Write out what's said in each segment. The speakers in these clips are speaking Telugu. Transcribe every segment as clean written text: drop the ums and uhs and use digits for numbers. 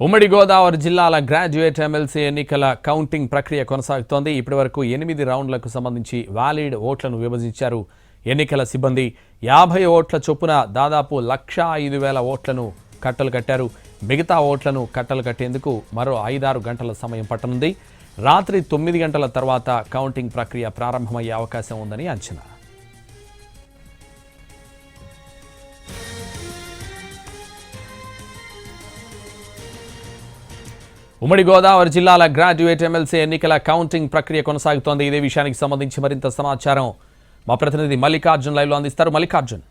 ఉమ్మడి గోదావరి జిల్లాల గ్రాడ్యుయేట్ ఎమ్మెల్సీ ఎన్నికల కౌంటింగ్ ప్రక్రియ కొనసాగుతోంది. ఇప్పటివరకు 8 రౌండ్లకు సంబంధించి వ్యాలిడ్ ఓట్లను విభజించారు ఎన్నికల సిబ్బంది. 50 ఓట్ల చొప్పున దాదాపు 1,05,000 ఓట్లను కట్టలు కట్టారు. మిగతా ఓట్లను కట్టలు కట్టేందుకు మరో 5-6 గంటల సమయం పట్టనుంది. రాత్రి 9 గంటల తర్వాత కౌంటింగ్ ప్రక్రియ ప్రారంభమయ్యే అవకాశం ఉందని అంచనా. ఉమ్మడి గోదావరి జిల్లాల గ్రాడ్యుయేట్ ఎమ్మెల్సీ ఎన్నికల కౌంటింగ్ ప్రక్రియ కొనసాగుతోంది. ఇదే విషయానికి సంబంధించి మరింత సమాచారం మా ప్రతినిధి మల్లికార్జున్ లైవ్లో అందిస్తారు. మల్లికార్జున్.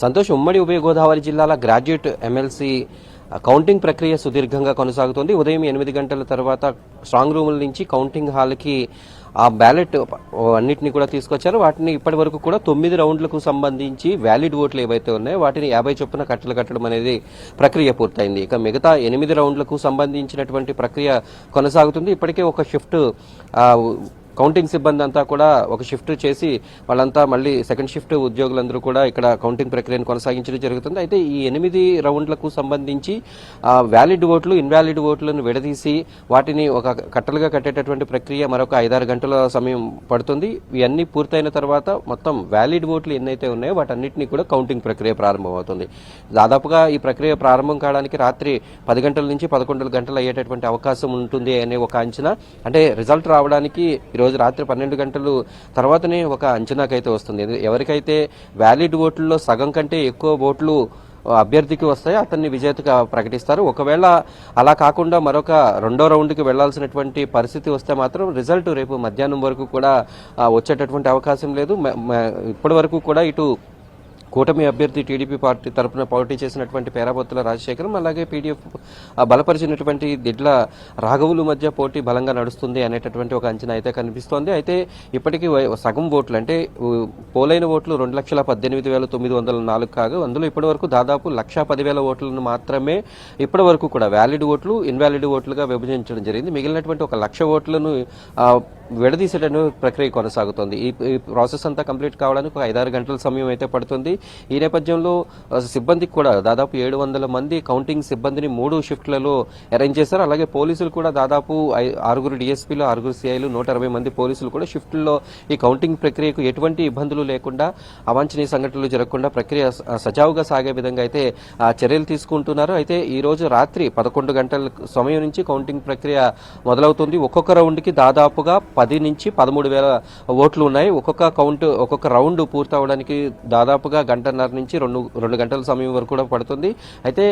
సంతోష్, ఉమ్మడి ఉభయ గోదావరి జిల్లాల గ్రాడ్యుయేట్ ఎమ్మెల్సీ కౌంటింగ్ ప్రక్రియ సుదీర్ఘంగా కొనసాగుతోంది. ఉదయం 8 గంటల తర్వాత స్ట్రాంగ్ రూముల నుంచి కౌంటింగ్ హాల్కి ఆ బ్యాలెట్ అన్నింటినీ కూడా తీసుకొచ్చారు. వాటిని ఇప్పటి వరకు కూడా 9 రౌండ్లకు సంబంధించి వ్యాలిడ్ ఓట్లు ఏవైతే ఉన్నాయో వాటిని 50 చొప్పున కట్టలు కట్టడం అనేది ప్రక్రియ పూర్తయింది. ఇక మిగతా 8 రౌండ్లకు సంబంధించినటువంటి ప్రక్రియ కొనసాగుతుంది. ఇప్పటికే ఒక షిఫ్ట్ కౌంటింగ్ సిబ్బంది అంతా కూడా ఒక షిఫ్ట్ చేసి వాళ్ళంతా మళ్ళీ సెకండ్ షిఫ్ట్ ఉద్యోగులందరూ కూడా ఇక్కడ కౌంటింగ్ ప్రక్రియను కొనసాగించడం జరుగుతుంది. అయితే ఈ 8 రౌండ్లకు సంబంధించి వ్యాలిడ్ ఓట్లు, ఇన్వాలిడ్ ఓట్లను విడదీసి వాటిని ఒక కట్టలుగా కట్టేటటువంటి ప్రక్రియ మరొక 5-6 గంటల సమయం పడుతుంది. ఇవన్నీ పూర్తయిన తర్వాత మొత్తం వ్యాలిడ్ ఓట్లు ఎన్నైతే ఉన్నాయో వాటన్నిటినీ కూడా కౌంటింగ్ ప్రక్రియ ప్రారంభమవుతుంది. దాదాపుగా ఈ ప్రక్రియ ప్రారంభం కావడానికి రాత్రి 10 గంటల నుంచి 11 గంటలు అయ్యేటటువంటి అవకాశం ఉంటుంది అనే ఒక అంచనా. అంటే రిజల్ట్ రావడానికి ఈరోజు రాత్రి 12 గంటలు తర్వాతనే ఒక అంచనాకైతే వస్తుంది. ఎవరికైతే వ్యాలిడ్ ఓట్లలో సగం కంటే ఎక్కువ ఓట్లు అభ్యర్థికి వస్తాయో అతన్ని విజేతగా ప్రకటిస్తారు. ఒకవేళ అలా కాకుండా మరొక రెండో రౌండ్కి వెళ్లాల్సినటువంటి పరిస్థితి వస్తే మాత్రం రిజల్ట్ రేపు మధ్యాహ్నం వరకు కూడా వచ్చేటటువంటి అవకాశం లేదు. ఇప్పటి వరకు కూడా ఇటు కూటమి అభ్యర్థి టీడీపీ పార్టీ తరఫున పోటీ చేసినటువంటి పేరాబొత్తుల రాజశేఖరం, అలాగే పీడీఎఫ్ బలపరిచినటువంటి దిడ్ల రాఘవులు మధ్య పోటీ బలంగా నడుస్తుంది అనేటటువంటి ఒక అంచనా అయితే కనిపిస్తోంది. అయితే ఇప్పటికీ సగం ఓట్లు అంటే పోలైన ఓట్లు 2,18,904 కాగా అందులో ఇప్పటి వరకు దాదాపు 1,10,000 ఓట్లను మాత్రమే ఇప్పటి వరకు కూడా వ్యాలిడ్ ఓట్లు, ఇన్వాలిడ్ ఓట్లుగా విభజించడం జరిగింది. మిగిలినటువంటి 1,00,000 ఓట్లను విడదీసేటటువంటి ప్రక్రియ కొనసాగుతోంది. ఈ ప్రాసెస్ అంతా కంప్లీట్ కావడానికి ఒక 5-6 గంటల సమయం అయితే పడుతుంది. ఈ నేపథ్యంలో సిబ్బందికి కూడా దాదాపు 700 మంది కౌంటింగ్ సిబ్బందిని 3 షిఫ్ట్లలో అరేంజ్ చేశారు. అలాగే పోలీసులు కూడా దాదాపు 6 డిఎస్పీలు, 6 సిఐలు, 120 మంది పోలీసులు కూడా షిఫ్ట్లో ఈ కౌంటింగ్ ప్రక్రియకు ఎటువంటి ఇబ్బందులు లేకుండా, అవాంఛనీయ సంఘటనలు జరగకుండా ప్రక్రియ సజావుగా సాగే విధంగా అయితే చర్యలు తీసుకుంటున్నారు. అయితే ఈ రోజు రాత్రి 11 గంటల సమయం నుంచి కౌంటింగ్ ప్రక్రియ మొదలవుతుంది. ఒక్కొక్క రౌండ్కి దాదాపుగా 10 నుంచి 13,000 ఓట్లు ఉన్నాయి. ఒక్కొక్క రౌండ్ పూర్తవడానికి దాదాపుగా 1.5 నుంచి 2 గంటల సమయం వరకు కూడా పడుతుంది. అయితే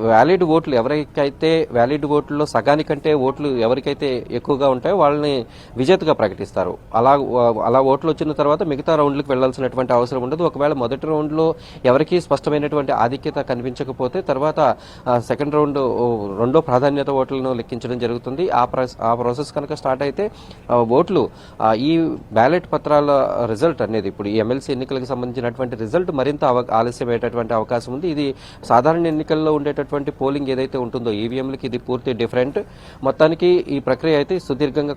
వ్యాలిడ్ ఓట్లు ఎవరికైతే వ్యాలిడ్ ఓట్లలో సగానికంటే ఓట్లు ఎవరికైతే ఎక్కువగా ఉంటాయో వాళ్ళని విజేతగా ప్రకటిస్తారు. అలా ఓట్లు వచ్చిన తర్వాత మిగతా రౌండ్లకు వెళ్లాల్సినటువంటి అవసరం ఉండదు. ఒకవేళ మొదటి రౌండ్లో ఎవరికి స్పష్టమైనటువంటి ఆధిక్యత కనిపించకపోతే తర్వాత సెకండ్ రౌండ్ రెండో ప్రాధాన్యత ఓట్లను లెక్కించడం జరుగుతుంది. ఆ ప్రాసెస్ కనుక స్టార్ట్ అయితే ఓట్లు ఈ బ్యాలెట్ పత్రాల రిజల్ట్ అనేది ఇప్పుడు ఈ ఎమ్మెల్సీ ఎన్నికలకు సంబంధించినటువంటి రిజల్ట్ మరింత ఆలస్యమయ్యేటటువంటి అవకాశం ఉంది. ఇది సాధారణ ఎన్నికల్లో ఉండేటటువంటి పోలింగ్ ఏదైతే ఉంటుందో ఈవీఎంలకి ఇది పూర్తి డిఫరెంట్. మొత్తానికి ఈ ప్రక్రియ అయితే సుదీర్ఘంగా